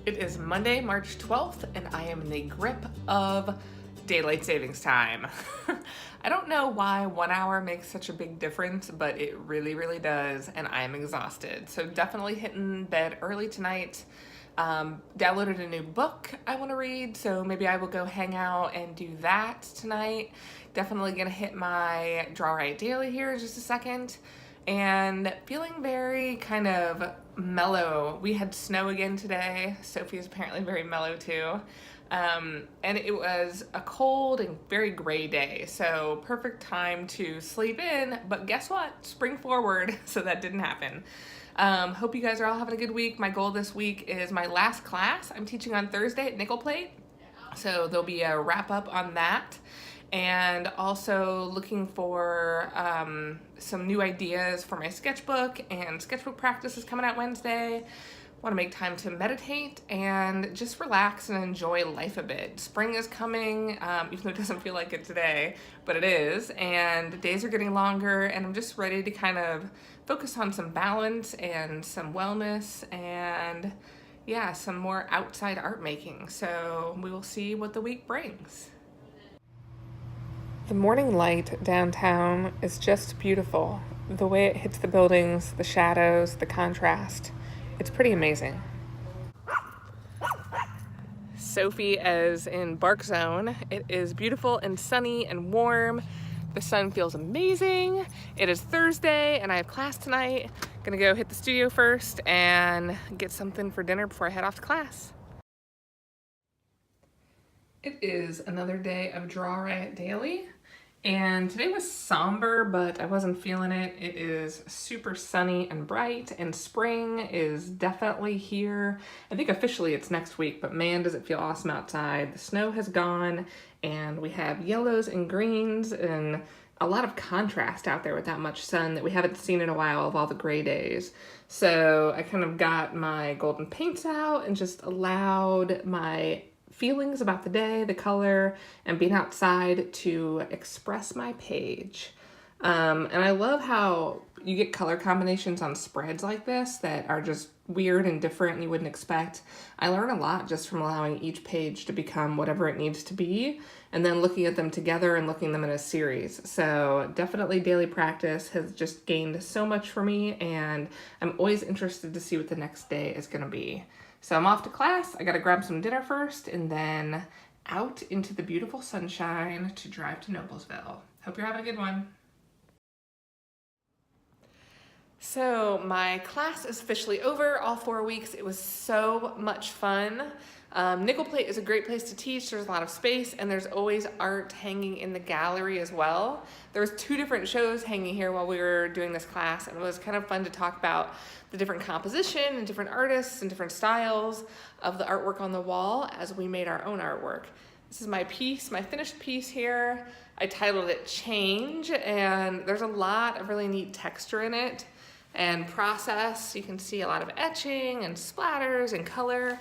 It is Monday, March 12th, and I am in the grip of daylight savings time. I don't know why 1 hour makes such a big difference, but it really, really does, and I am exhausted. So definitely hitting bed early tonight. Downloaded a new book I want to read, so maybe I will go hang out and do that tonight. Definitely gonna hit my Drawriot daily here in just a second. And feeling very kind of mellow. We had snow again today. Sophie is apparently very mellow too. And it was a cold and very gray day, so perfect time to sleep in, but guess what? Spring forward, so that didn't happen. Hope you guys are all having a good week. My goal this week is my last class. I'm teaching on Thursday at Nickelplate, so there'll be a wrap up on that. And also looking for some new ideas for my sketchbook, and sketchbook practice is coming out Wednesday. Want to make time to meditate and just relax and enjoy life a bit. Spring is coming, even though it doesn't feel like it today, but it is, and the days are getting longer, and I'm just ready to kind of focus on some balance and some wellness and yeah, some more outside art making. So we will see what the week brings. The morning light downtown is just beautiful. The way it hits the buildings, the shadows, the contrast. It's pretty amazing. Sophie is in Bark Zone. It is beautiful and sunny and warm. The sun feels amazing. It is Thursday and I have class tonight. Gonna go hit the studio first and get something for dinner before I head off to class. It is another day of Drawriot Daily, and today was somber, but I wasn't feeling it. It is super sunny and bright, and spring is definitely here. I think officially it's next week, but man, does it feel awesome outside. The snow has gone, and we have yellows and greens and a lot of contrast out there with that much sun that we haven't seen in a while of all the gray days. So I kind of got my golden paints out and just allowed my feelings about the day, the color, and being outside to express my page. And I love how you get color combinations on spreads like this that are just weird and different and you wouldn't expect. I learn a lot just from allowing each page to become whatever it needs to be, and then looking at them together and looking at them in a series. So definitely daily practice has just gained so much for me, and I'm always interested to see what the next day is gonna be. So I'm off to class. I gotta grab some dinner first and then out into the beautiful sunshine to drive to Noblesville. Hope you're having a good one. So my class is officially over, all 4 weeks. It was so much fun. Nickelplate is a great place to teach. There's a lot of space, and there's always art hanging in the gallery as well. There was 2 different shows hanging here while we were doing this class, and it was kind of fun to talk about the different composition and different artists and different styles of the artwork on the wall as we made our own artwork. This is my piece, my finished piece here. I titled it Change, and there's a lot of really neat texture in it and process. You can see a lot of etching and splatters and color.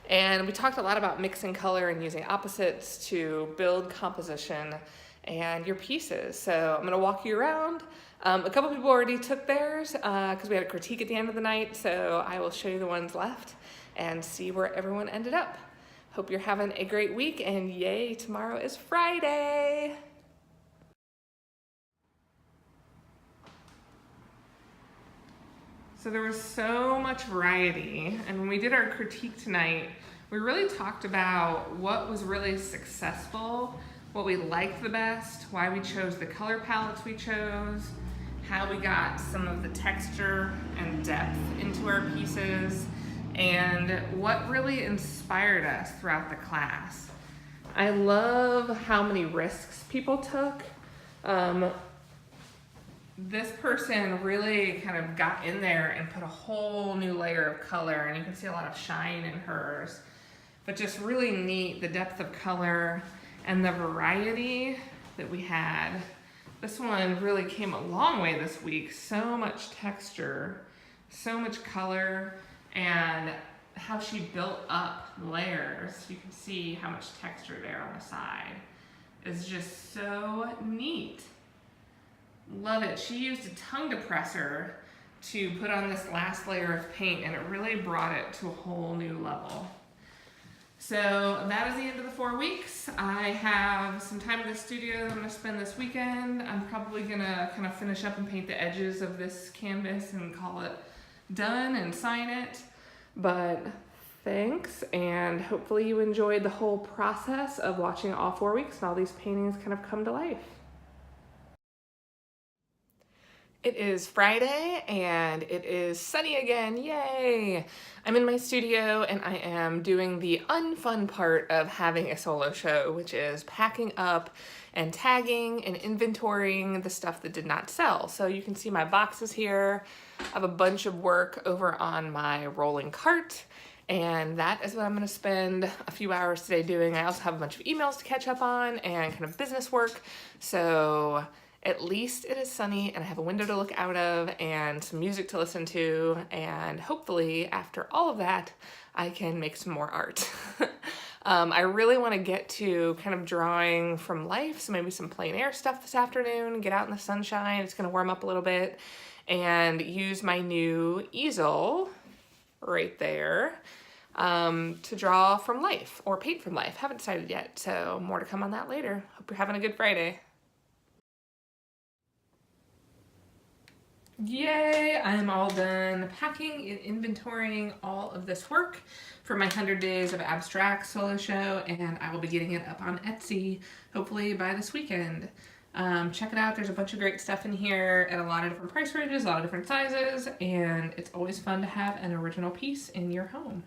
And we talked a lot about mixing color and using opposites to build composition and your pieces. So I'm gonna walk you around. A couple people already took theirs because we had a critique at the end of the night, so I will show you the ones left and see where everyone ended up. Hope you're having a great week, and yay, tomorrow is Friday. So there was so much variety, and when we did our critique tonight, we really talked about what was really successful, what we liked the best, why we chose the color palettes we chose, how we got some of the texture and depth into our pieces, and what really inspired us throughout the class. I love how many risks people took. This person really kind of got in there and put a whole new layer of color, and you can see a lot of shine in hers, but just really neat, the depth of color and the variety that we had. This one really came a long way this week. So much texture, so much color, and how she built up layers. You can see how much texture there on the side is just so neat. Love it. She used a tongue depressor to put on this last layer of paint, and it really brought it to a whole new level. So that is the end of the 4 weeks. I have some time in the studio that I'm gonna spend this weekend. I'm probably gonna kind of finish up and paint the edges of this canvas and call it done and sign it. But thanks, and hopefully you enjoyed the whole process of watching all 4 weeks and all these paintings kind of come to life. It is Friday and it is sunny again, yay! I'm in my studio and I am doing the unfun part of having a solo show, which is packing up and tagging and inventorying the stuff that did not sell. So you can see my boxes here. I have a bunch of work over on my rolling cart, and that is what I'm gonna spend a few hours today doing. I also have a bunch of emails to catch up on and kind of business work. So at least it is sunny and I have a window to look out of and some music to listen to, and hopefully after all of that I can make some more art. I really want to get to kind of drawing from life, so maybe some plein air stuff this afternoon, get out in the sunshine, it's going to warm up a little bit, and use my new easel right there to draw from life or paint from life. Haven't decided yet, so more to come on that later. Hope you're having a good Friday. Yay, I'm all done packing and inventorying all of this work for my 100 Days of Abstract solo show, and I will be getting it up on Etsy hopefully by this weekend. Check it out, there's a bunch of great stuff in here at a lot of different price ranges, a lot of different sizes, and it's always fun to have an original piece in your home.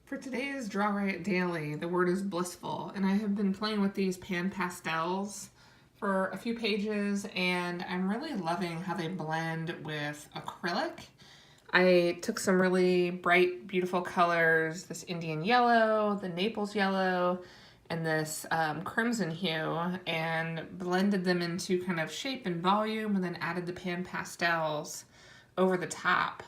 For today's Drawriot Daily, the word is blissful, and I have been playing with these pan pastels for a few pages, and I'm really loving how they blend with acrylic. I took some really bright, beautiful colors, this Indian yellow, the Naples yellow, and this crimson hue, and blended them into kind of shape and volume, and then added the pan pastels over the top.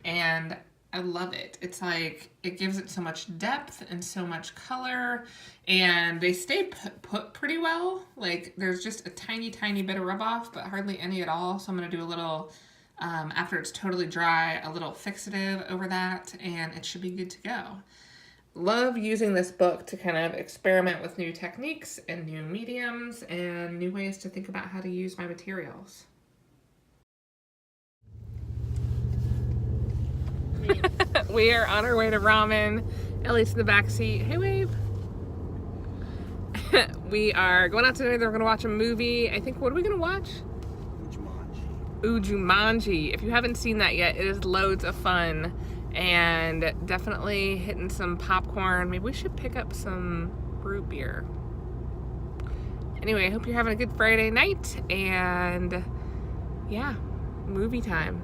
And I love it. It's like, it gives it so much depth and so much color, and they stay put pretty well. Like, there's just a tiny, tiny bit of rub off, but hardly any at all. So I'm gonna do a little, after it's totally dry, a little fixative over that, and it should be good to go. Love using this book to kind of experiment with new techniques and new mediums and new ways to think about how to use my materials. We are on our way to ramen. Ellie's in the back seat. Hey, wave. We are going out today. We're going to watch a movie. I think, what are we going to watch? Jumanji. If you haven't seen that yet, it is loads of fun, and definitely hitting some popcorn. Maybe we should pick up some root beer. Anyway, I hope you're having a good Friday night, and yeah, movie time.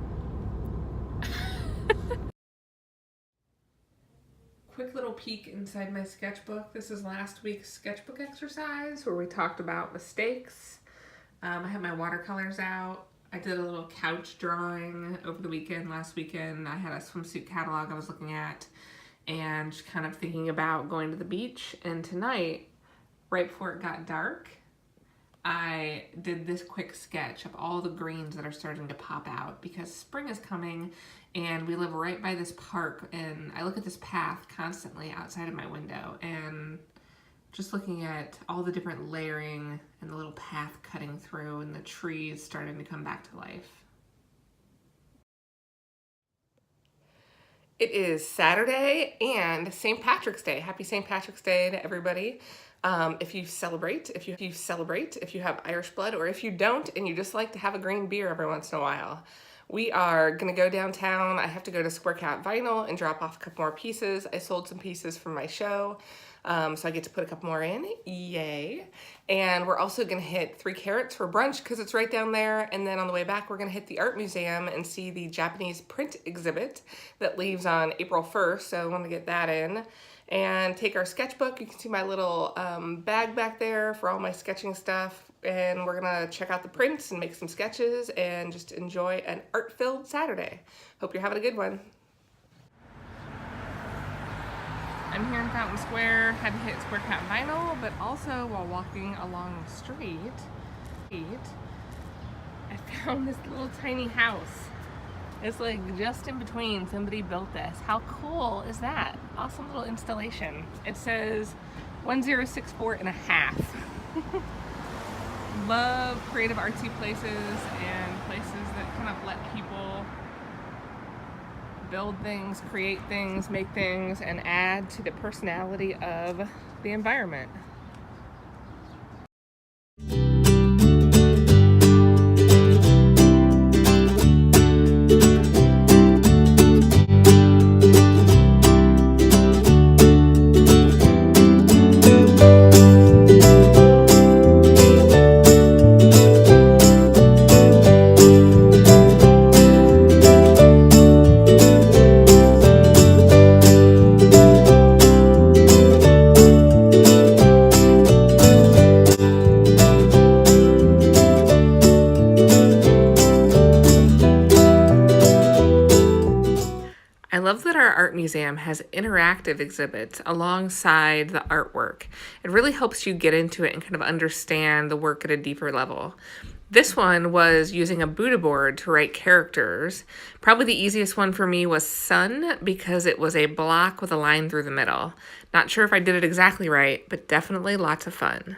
Quick little peek inside my sketchbook. This is last week's sketchbook exercise where we talked about mistakes. I have my watercolors out. I did a little couch drawing over the weekend. Last weekend I had a swimsuit catalog I was looking at and just kind of thinking about going to the beach. And tonight, right before it got dark, I did this quick sketch of all the greens that are starting to pop out because spring is coming, and we live right by this park, and I look at this path constantly outside of my window, and just looking at all the different layering and the little path cutting through and the trees starting to come back to life. It is Saturday and St. Patrick's Day. Happy St. Patrick's Day to everybody. If you celebrate, if you have Irish blood, or if you don't and you just like to have a green beer every once in a while. We are gonna go downtown. I have to go to Square Cat Vinyl and drop off a couple more pieces. I sold some pieces from my show, so I get to put a couple more in, yay. And we're also gonna hit 3 Carats for brunch because it's right down there. And then on the way back, we're gonna hit the art museum and see the Japanese print exhibit that leaves on April 1st. So I wanna get that in. and take our sketchbook. You can see my little bag back there for all my sketching stuff. And we're gonna check out the prints and make some sketches and just enjoy an art-filled Saturday. Hope you're having a good one. I'm here in Fountain Square, had to hit Square Cat Vinyl, but also while walking along the street, I found this little tiny house. It's like just in between, somebody built this. How cool is that? Awesome little installation. It says 1064 and a half. Love creative artsy places and places that kind of let people build things, create things, make things, and add to the personality of the environment. I love that our art museum has interactive exhibits alongside the artwork. It really helps you get into it and kind of understand the work at a deeper level. This one was using a Buddha board to write characters. Probably the easiest one for me was sun because it was a block with a line through the middle. Not sure if I did it exactly right, but definitely lots of fun.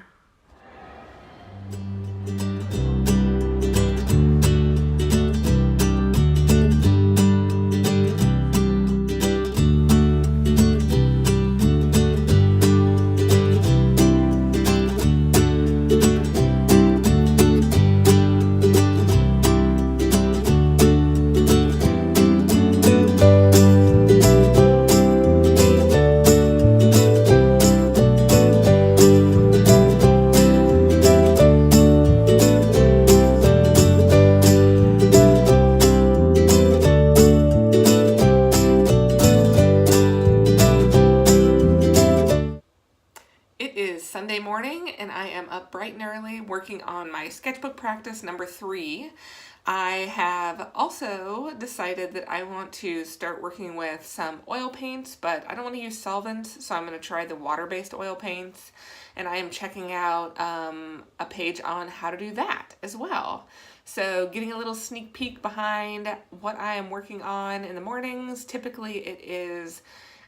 Sunday morning and I am up bright and early working on my sketchbook practice number 3. I have also decided that I want to start working with some oil paints, but I don't want to use solvents, so I'm going to try the water-based oil paints, and I am checking out a page on how to do that as well. So getting a little sneak peek behind what I am working on in the mornings. Typically it is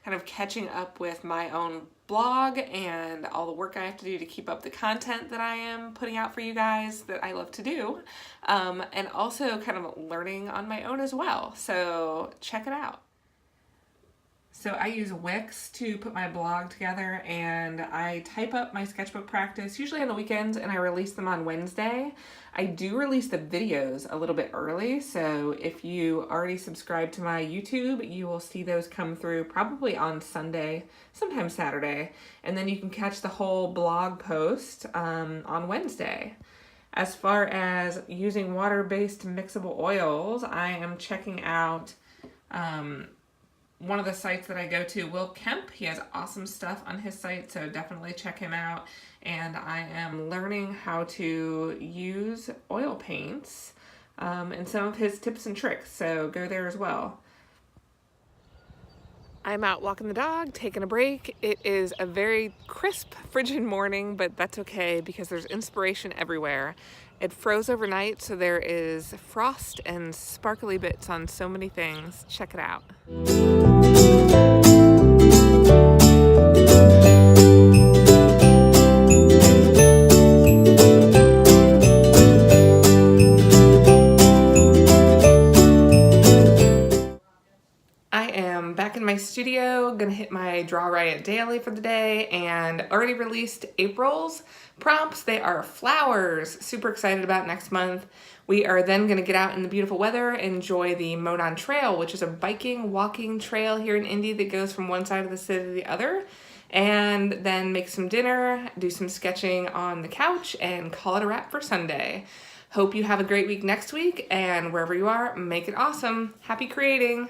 kind of catching up with my own blog and all the work I have to do to keep up the content that I am putting out for you guys that I love to do, and also kind of learning on my own as well. So check it out. So I use Wix to put my blog together, and I type up my sketchbook practice usually on the weekends and I release them on Wednesday. I do release the videos a little bit early, so if you already subscribe to my YouTube, you will see those come through probably on Sunday, sometimes Saturday, and then you can catch the whole blog post on Wednesday. As far as using water-based mixable oils, I am checking out one of the sites that I go to, Will Kemp. He has awesome stuff on his site, so definitely check him out. And I am learning how to use oil paints and some of his tips and tricks, so go there as well. I'm out walking the dog, taking a break. It is a very crisp, frigid morning, but that's okay because there's inspiration everywhere. It froze overnight, so there is frost and sparkly bits on so many things. Check it out. Back in my studio, gonna hit my Drawriot daily for the day, and already released April's prompts. They are flowers. Super excited about next month. We are then gonna get out in the beautiful weather, enjoy the Monon Trail, which is a biking, walking trail here in Indy that goes from one side of the city to the other, and then make some dinner, do some sketching on the couch, and call it a wrap for Sunday. Hope you have a great week next week, and wherever you are, make it awesome. Happy creating.